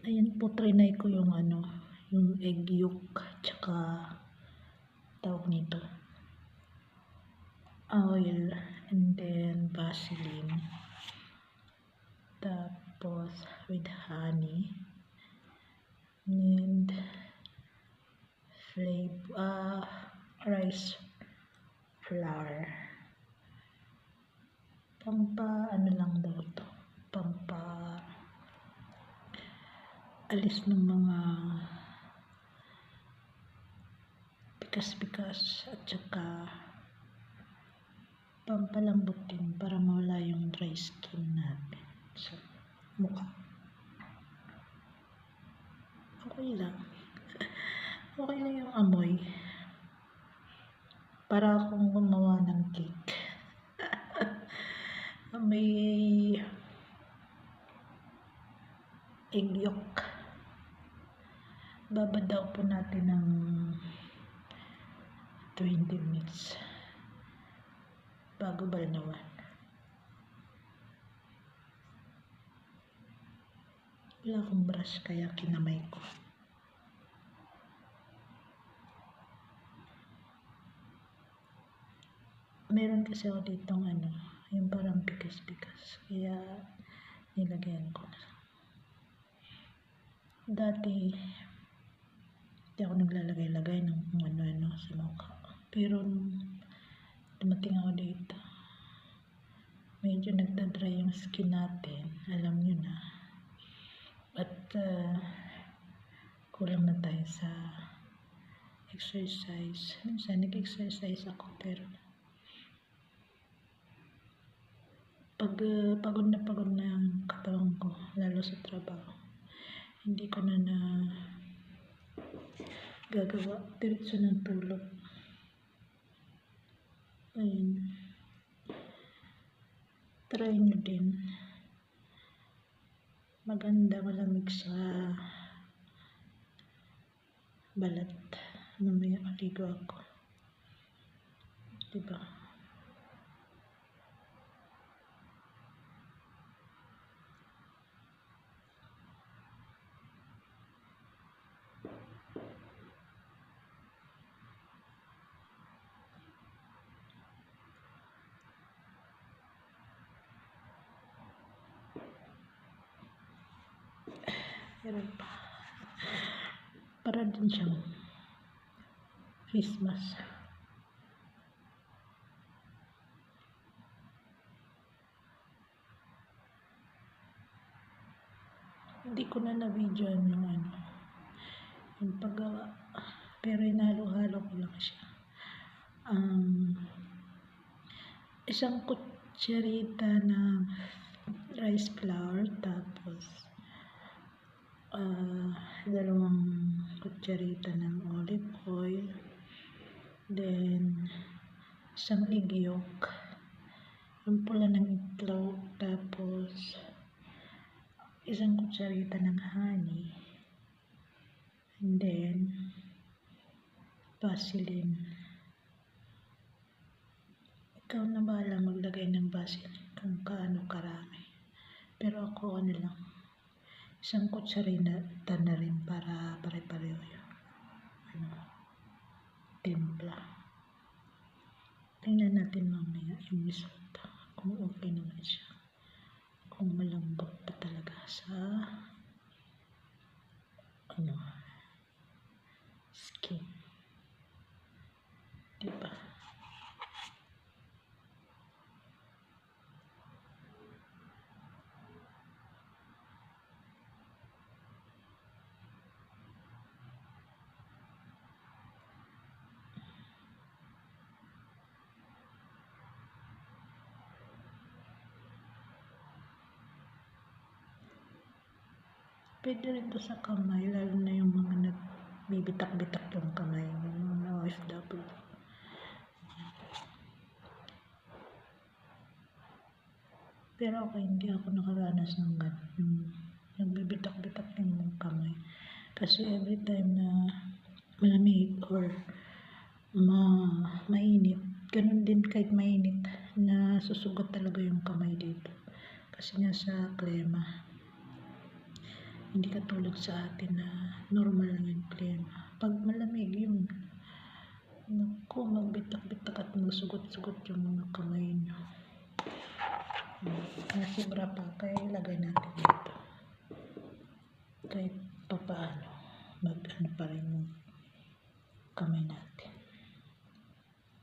Ayan po, trinay ko yung yung egg yolk, tsaka tawag nito, oil, and then Vaseline. Tapos with honey and rice flour. Ano lang daw to, alis ng mga pikas-pikas at saka pampalambot din para mawala yung dry skin natin sa mukha. Okay lang. Okay lang yung amoy. Para akong gumawa ng cake. May egg yolk. Babadaw po natin ng 20 minutes bago balnawan. Wala akong brush kaya kinamay ko. Meron kasi ako ditong yung parang pikas-pikas, kaya nilagyan ko na. Dati hindi ako naglalagay-lagay ng kung ano-ano sa mukha, pero dumating ako dito, medyo nagdadry yung skin natin, alam nyo na, at kulang na tayo sa exercise. Minsan nag-exercise ako, pero pag pagod na ang katawan ko, lalo sa trabaho, hindi ko na gagawa, diretso ng tulog. Ayun, try nyo din. Maganda, malamig sa balat. Mamaya maligo ako, diba? Meron pa. Para din siyang face mask. Hindi ko na na-videoan yung paggawa. Pero inalo-halo ko lang siya. Isang kutsarita ng rice flour, tapos 2 kutsarita ng olive oil, then 1 egg yolk, yung pula ng itlog, tapos 1 kutsarita ng honey, and then Vaseline. Ikaw na bahala maglagay ng Vaseline kung kaano karami, pero ako lang, 1 kutsarita na rin para pare-pareho yung timpla. Tingnan natin mamaya yung result, kung okay naman siya, kung malambot pa talaga sa skin, diba? Pwede rin to sa kamay, lalo na yung mga nagbibitak-bitak yung kamay, yung mga OFW. Pero ako hindi ako nakaranas ng gano'n, yung nagbibitak-bitak yung kamay. Kasi every time na malamig or mainit, ganun din kahit mainit, na susugat talaga yung kamay dito. Kasi nasa klema. Hindi katulad sa atin na normal lang yung klima. Pag malamig yun, naku, magbitak-bitak at magsugot-sugot yung mga kamay nyo. Nasibra pa, kaya ilagay natin dito. Kahit papaano, mag-ano pa rin yung kamay natin.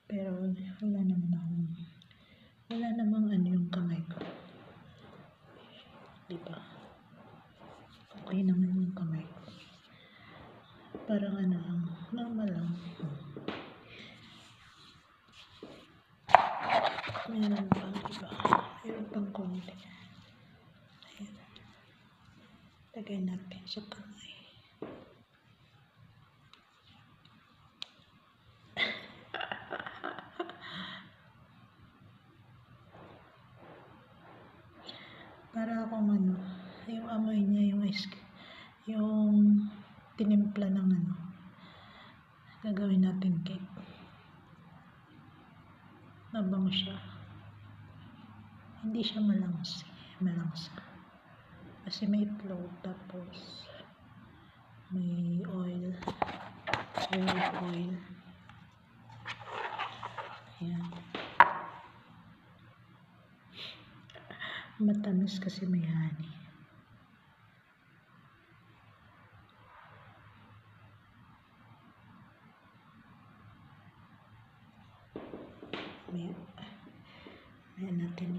Pero wala namang ano yung kamay ko. Diba? Okay naman yung kamay ko. Parang ano lang, normal lang. Meron pa, diba? Meron pang konti. Ayan. Lagay natin sa kamay. Para akong ano, yung amoy niya, yung tinimpla ng ano, gagawin natin cake. Mabango siya. Hindi siya malangsa. Kasi may itlog, tapos may oil. Ayan. Matamis kasi may honey. May natin